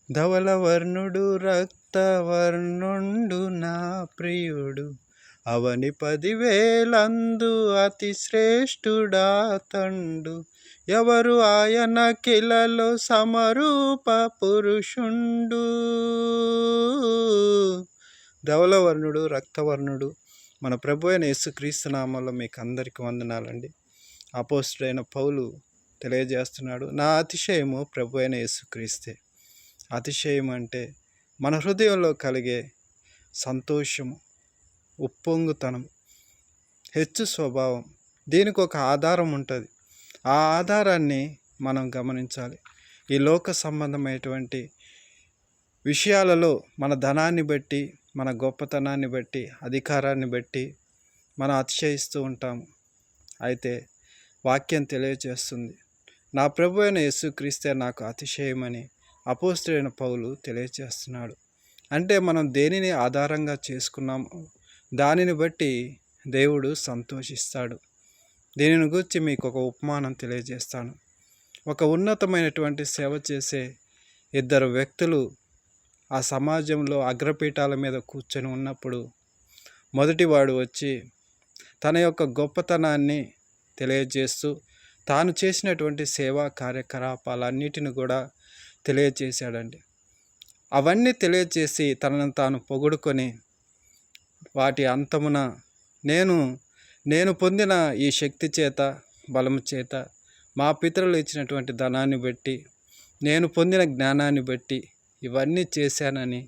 ధవలవర్ణుడు రక్తవర్ణుండు నా ప్రియుడు, అవని 10,000 అతి శ్రేష్ఠుడాతండు. ఎవరు ఆయన కిలలో సమరూప పురుషుండు. ధవలవర్ణుడు రక్తవర్ణుడు మన ప్రభు అయిన యేసుక్రీస్తు నామంలో మీకు అందరికీ వందనాలండి. అపోస్తలుడైన పౌలు తెలియజేస్తున్నాడు, నా అతిశయము ప్రభు అయిన యేసుక్రీస్తే. అతిశయం అంటే మన హృదయంలో కలిగే సంతోషము, ఉప్పొంగుతనం, హెచ్చు స్వభావం. దీనికి ఒక ఆధారం ఉంటుంది. ఆ ఆధారాన్ని మనం గమనించాలి. ఈ లోక సంబంధమైనటువంటి విషయాలలో మన ధనాన్ని బట్టి, మన గొప్పతనాన్ని బట్టి, అధికారాన్ని బట్టి మనం అతిశయిస్తూ ఉంటాము. అయితే వాక్యం తెలియజేస్తుంది, నా ప్రభు అయిన యేసుక్రీస్తే నాకు అతిశయమని అపోస్తలుడైన పౌలు తెలియజేస్తున్నాడు. అంటే మనం దేనిని ఆధారంగా చేసుకున్నామో దానిని బట్టి దేవుడు సంతోషిస్తాడు. దీనిని గురించి మీకు ఒక ఉపమానం తెలియజేస్తాను. ఒక ఉన్నతమైనటువంటి సేవ చేసే 2 వ్యక్తులు ఆ సమాజంలో అగ్రపీఠాల మీద కూర్చొని ఉన్నప్పుడు, మొదటివాడు వచ్చి తన యొక్క గొప్పతనాన్ని తెలియజేస్తూ తాను చేసినటువంటి సేవా కార్యకలాపాలన్నిటిని కూడా తెలియజేశాడండి. అవన్నీ తెలియజేసి తనను తాను పొగుడుకొని వాటి అంతమున నేను పొందిన ఈ శక్తి చేత, బలము చేత, మా పితరులు ఇచ్చినటువంటి ధనాన్ని బట్టి, నేను పొందిన జ్ఞానాన్ని బట్టి ఇవన్నీ చేశానని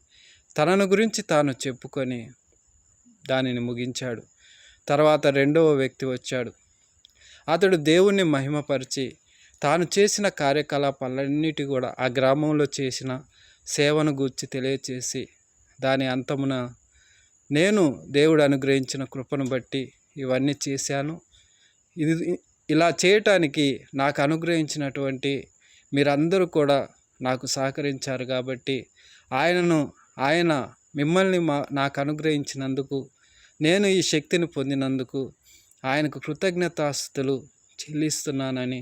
తనను గురించి తాను చెప్పుకొని దానిని ముగించాడు. తర్వాత 2వ వ్యక్తి వచ్చాడు. అతడు దేవుణ్ణి మహిమపరిచి తాను చేసిన కార్యకలాపాలన్నిటి కూడా ఆ గ్రామంలో చేసిన సేవను గూర్చి తెలియచేసి దాని అంతమున నేను దేవుడు అనుగ్రహించిన కృపను బట్టి ఇవన్నీ చేశాను, ఇలా చేయటానికి నాకు అనుగ్రహించినటువంటి మీరందరూ కూడా నాకు సహకరించారు కాబట్టి ఆయన మిమ్మల్ని నాకు అనుగ్రహించినందుకు, నేను ఈ శక్తిని పొందినందుకు ఆయనకు కృతజ్ఞతాస్తుతులు చెల్లిస్తున్నానని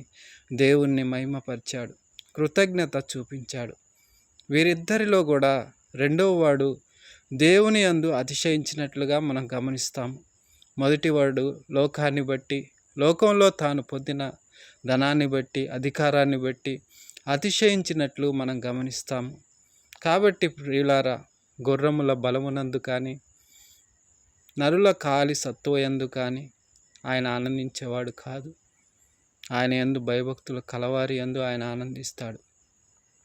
దేవుణ్ణి మహిమపరిచాడు, కృతజ్ఞత చూపించాడు. వీరిద్దరిలో కూడా 2వ వాడు దేవుని యందు అతిశయించినట్లుగా మనం గమనిస్తాము. మొదటివాడు లోకాన్ని బట్టి, లోకంలో తాను పొందిన ధనాన్ని బట్టి, అధికారాన్ని బట్టి అతిశయించినట్లు మనం గమనిస్తాము. కాబట్టి ప్రియులారా, గుర్రముల బలమునందు కానీ, నరుల కాలి సత్తువయందు కానీ ఆయన ఆనందించేవాడు కాదు. ఆయన యందు భయభక్తుల కలవారి యందు ఆయన ఆనందిస్తాడు.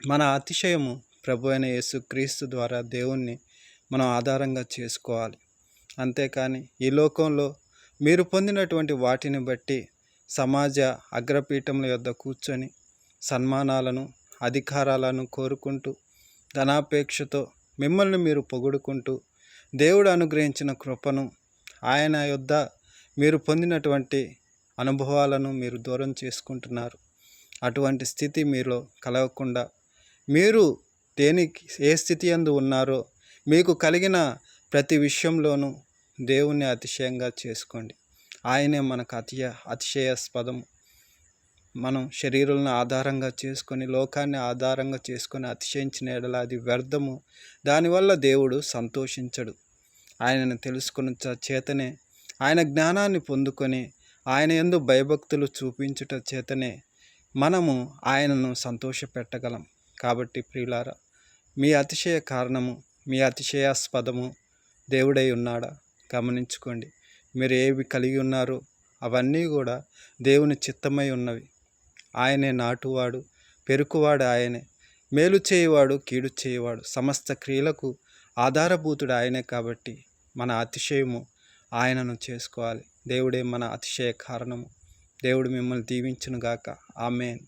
మన అతిశయము ప్రభు అయిన యేసుక్రీస్తు ద్వారా దేవుణ్ణి మనం ఆధారంగా చేసుకోవాలి. అంతేకాని ఈ లోకంలో మీరు పొందినటువంటి వాటిని బట్టి సమాజ అగ్రపీఠముల యొద్ద కూర్చొని సన్మానాలను, అధికారాలను కోరుకుంటూ, ధనాపేక్షతో మిమ్మల్ని మీరు పొగుడుకుంటూ దేవుడు అనుగ్రహించిన కృపను, ఆయన యొద్ద మీరు పొందినటువంటి అనుభవాలను మీరు దూరం చేసుకుంటున్నారు. అటువంటి స్థితి మీలో కలగకుండా మీరు ఏ స్థితి యందు ఉన్నారో మీకు కలిగిన ప్రతి విషయంలోనూ దేవుణ్ణి అతిశయంగా చేసుకోండి. ఆయనే మనకు అతిశయాస్పదము. మనం శరీరాలను ఆధారంగా చేసుకొని, లోకాన్ని ఆధారంగా చేసుకొని అతిశయించిన ఎడల అది వ్యర్థము. దానివల్ల దేవుడు సంతోషించడు. ఆయనను తెలుసుకున్న చేతనే, ఆయన జ్ఞానాన్ని పొందుకొని ఆయన యందు భయభక్తులు చూపించుట చేతనే మనము ఆయనను సంతోషపెట్టగలం. కాబట్టి ప్రియులారా, మీ అతిశయ కారణము, మీ అతిశయాస్పదము దేవుడై ఉన్నాడా గమనించుకోండి. మీరు ఏవి కలిగి ఉన్నారో అవన్నీ కూడా దేవుని చిత్తమై ఉన్నవి. ఆయనే నాటువాడు, పెరుకువాడు ఆయనే, మేలు చేయువాడు, కీడు చేయువాడు, సమస్త క్రియలకు ఆధారభూతుడు ఆయనే. కాబట్టి మన అతిశయము ఆయనను చేసుకోవాలి. దేవుడే మన అతిశయ కారణము. దేవుడు మిమ్మల్ని దీవించునుగాక. ఆమేన్.